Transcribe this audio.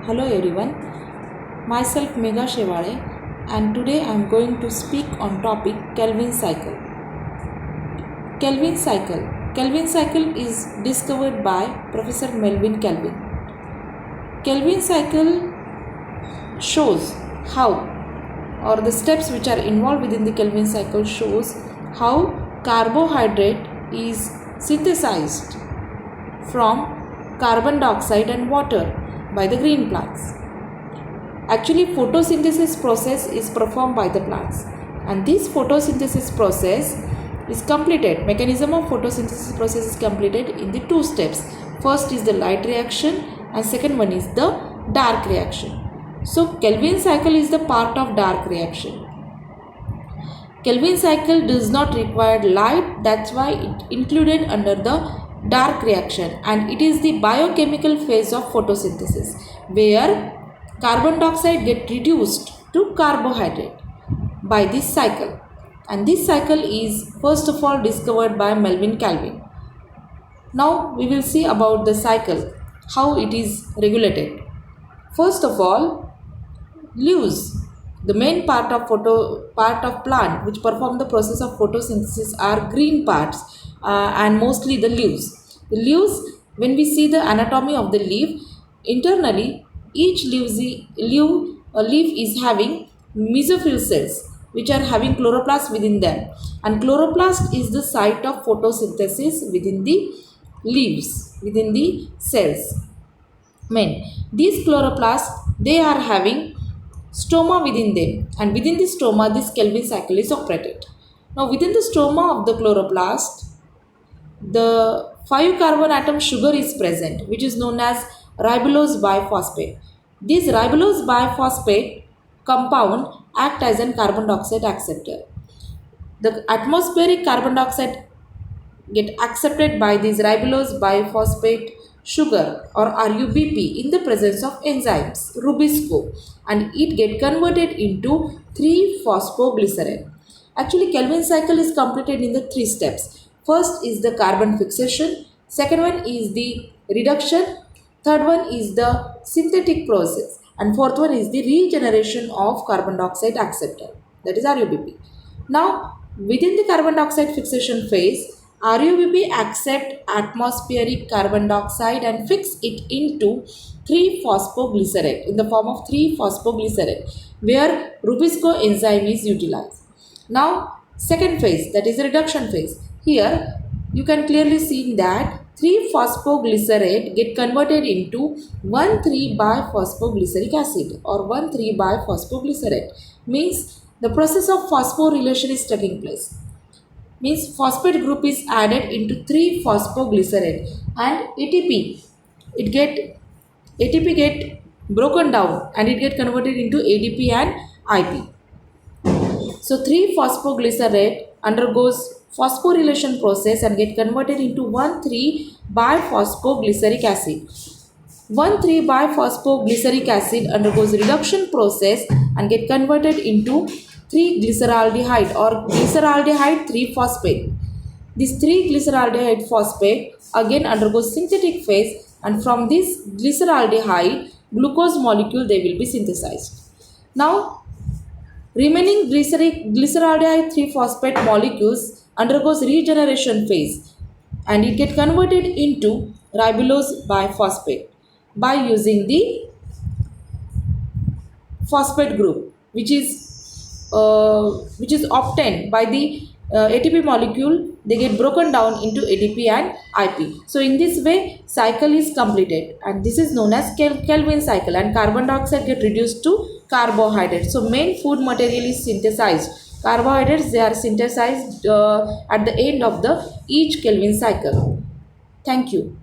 Hello everyone, myself Megha Shevale and today I am going to speak on topic Kelvin cycle. Kelvin cycle. Kelvin cycle is discovered by Professor Melvin Kelvin. Kelvin cycle shows how or the steps which are involved within the Kelvin cycle shows how carbohydrate is synthesized from carbon dioxide and water by the green plants. Actually, photosynthesis process is performed by the plants, and this photosynthesis process is completed. Mechanism of photosynthesis process is completed in the two steps. First is the light reaction and second one is the dark reaction. So Kelvin cycle is the part of dark reaction. Kelvin cycle does not require light, that's why it included under the dark reaction, and it is the biochemical phase of photosynthesis where carbon dioxide get reduced to carbohydrate by this cycle, and this cycle is first of all discovered by Melvin Kelvin. Now we will see about the cycle, how it is regulated. First of all, leaves, the main part of plant which perform the process of photosynthesis are green parts and mostly the leaves. The leaves, when we see the anatomy of the leaf, internally each leaf is having mesophyll cells which are having chloroplast within them, and chloroplast is the site of photosynthesis within the leaves, within the cells. These chloroplasts, they are having stoma within them, and within the stoma this Kelvin cycle is operated. Now within the stoma of the chloroplast, the 5 carbon atom sugar is present which is known as ribulose biphosphate. This ribulose biphosphate compound act as an carbon dioxide acceptor. The atmospheric carbon dioxide get accepted by this ribulose biphosphate sugar or RUBP in the presence of enzymes Rubisco, and it get converted into 3-phosphoglycerate. Actually, Kelvin cycle is completed in the 3 steps. First is the carbon fixation, second one is the reduction, third one is the synthetic process, and fourth one is the regeneration of carbon dioxide acceptor, that is RUBP. Now within the carbon dioxide fixation phase, RUBP accept atmospheric carbon dioxide and fix it into 3-phosphoglycerate in the form of 3-phosphoglycerate where Rubisco enzyme is utilized. Now second phase, that is the reduction phase. Here you can clearly see that 3-phosphoglycerate get converted into 1,3-biphosphoglyceric acid or 1,3-biphosphoglycerate, means the process of phosphorylation is taking place. Means phosphate group is added into 3-phosphoglycerate and ATP get broken down and it get converted into ADP and IP. So 3-phosphoglycerate undergoes phosphorylation process and get converted into 1,3-biphosphoglyceric acid. 1,3-biphosphoglyceric acid undergoes reduction process and get converted into 3-glyceraldehyde or glyceraldehyde 3-phosphate. This 3-glyceraldehyde phosphate again undergoes synthetic phase, and from this glyceraldehyde glucose molecule they will be synthesized. Now remaining glyceraldehyde 3-phosphate molecules undergoes regeneration phase and it get converted into ribulose biphosphate by using the phosphate group which is obtained by the ATP molecule. They get broken down into ADP and IP. So in this way cycle is completed, and this is known as Kelvin cycle, and carbon dioxide get reduced to carbohydrates. So main food material is synthesized. Carbohydrates, they are synthesized at the end of each Kelvin cycle. Thank you.